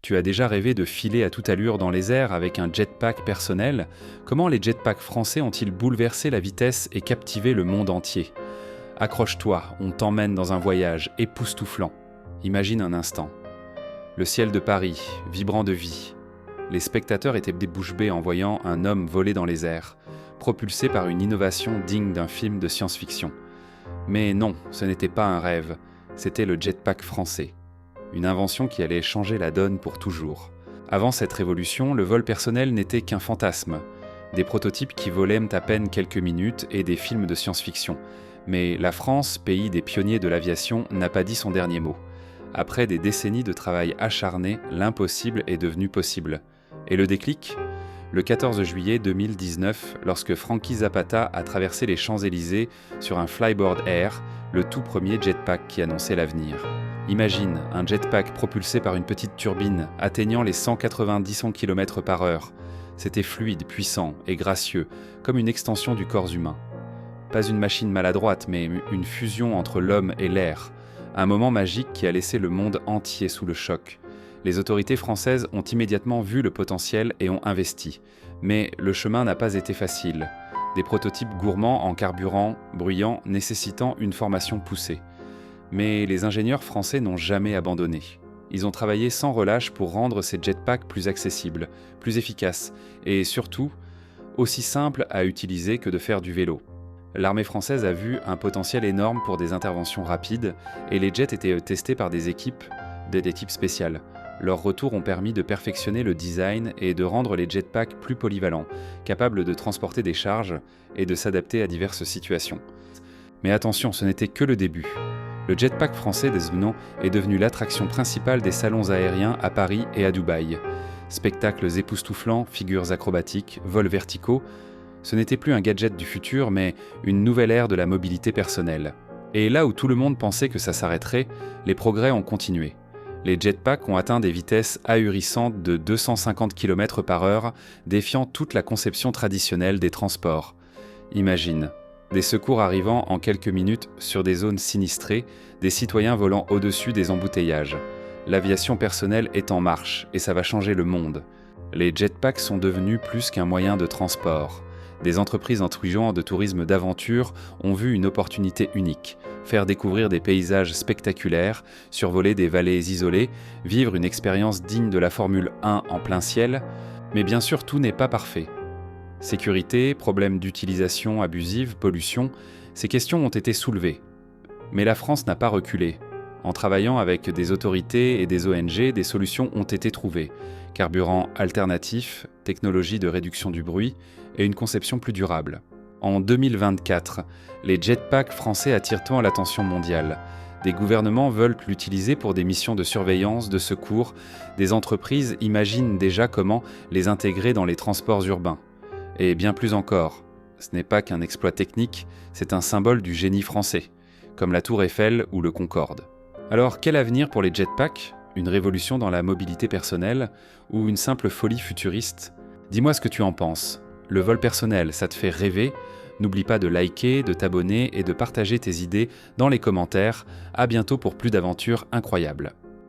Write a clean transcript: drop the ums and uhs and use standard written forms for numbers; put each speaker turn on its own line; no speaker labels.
Tu as déjà rêvé de filer à toute allure dans les airs avec un jetpack personnel? Comment les jetpacks français ont-ils bouleversé la vitesse et captivé le monde entier? Accroche-toi, on t'emmène dans un voyage époustouflant. Imagine un instant. Le ciel de Paris, vibrant de vie. Les spectateurs étaient bouche bée en voyant un homme voler dans les airs, propulsé par une innovation digne d'un film de science-fiction. Mais non, ce n'était pas un rêve, c'était le jetpack français. Une invention qui allait changer la donne pour toujours. Avant cette révolution, le vol personnel n'était qu'un fantasme. Des prototypes qui volaient à peine quelques minutes et des films de science-fiction. Mais la France, pays des pionniers de l'aviation, n'a pas dit son dernier mot. Après des décennies de travail acharné, l'impossible est devenu possible. Et le déclic ? Le 14 juillet 2019, lorsque Frankie Zapata a traversé les Champs-Élysées sur un Flyboard Air, le tout premier jetpack qui annonçait l'avenir. Imagine un jetpack propulsé par une petite turbine atteignant les 190 km/h. C'était fluide, puissant et gracieux, comme une extension du corps humain. Pas une machine maladroite, mais une fusion entre l'homme et l'air. Un moment magique qui a laissé le monde entier sous le choc. Les autorités françaises ont immédiatement vu le potentiel et ont investi. Mais le chemin n'a pas été facile. Des prototypes gourmands en carburant, bruyants, nécessitant une formation poussée. Mais les ingénieurs français n'ont jamais abandonné. Ils ont travaillé sans relâche pour rendre ces jetpacks plus accessibles, plus efficaces et surtout aussi simples à utiliser que de faire du vélo. L'armée française a vu un potentiel énorme pour des interventions rapides et les jets étaient testés par des équipes spéciales. Leurs retours ont permis de perfectionner le design et de rendre les jetpacks plus polyvalents, capables de transporter des charges et de s'adapter à diverses situations. Mais attention, ce n'était que le début. Le jetpack français est devenu l'attraction principale des salons aériens à Paris et à Dubaï. Spectacles époustouflants, figures acrobatiques, vols verticaux, ce n'était plus un gadget du futur, mais une nouvelle ère de la mobilité personnelle. Et là où tout le monde pensait que ça s'arrêterait, les progrès ont continué. Les jetpacks ont atteint des vitesses ahurissantes de 250 km/h, défiant toute la conception traditionnelle des transports. Imagine, des secours arrivant en quelques minutes sur des zones sinistrées, des citoyens volant au-dessus des embouteillages. L'aviation personnelle est en marche et ça va changer le monde. Les jetpacks sont devenus plus qu'un moyen de transport. Des entreprises en de tourisme d'aventure ont vu une opportunité unique, faire découvrir des paysages spectaculaires, survoler des vallées isolées, vivre une expérience digne de la Formule 1 en plein ciel. Mais bien sûr, tout n'est pas parfait. Sécurité, problèmes d'utilisation abusive, pollution, ces questions ont été soulevées. Mais la France n'a pas reculé. En travaillant avec des autorités et des ONG, des solutions ont été trouvées. Carburant alternatif, technologie de réduction du bruit et une conception plus durable. En 2024, les jetpacks français attirent tant l'attention mondiale. Des gouvernements veulent l'utiliser pour des missions de surveillance, de secours. Des entreprises imaginent déjà comment les intégrer dans les transports urbains. Et bien plus encore, ce n'est pas qu'un exploit technique, c'est un symbole du génie français, comme la Tour Eiffel ou le Concorde. Alors, quel avenir pour les jetpacks ? Une révolution dans la mobilité personnelle ou une simple folie futuriste ? Dis-moi ce que tu en penses. Le vol personnel, ça te fait rêver ? N'oublie pas de liker, de t'abonner et de partager tes idées dans les commentaires. À bientôt pour plus d'aventures incroyables.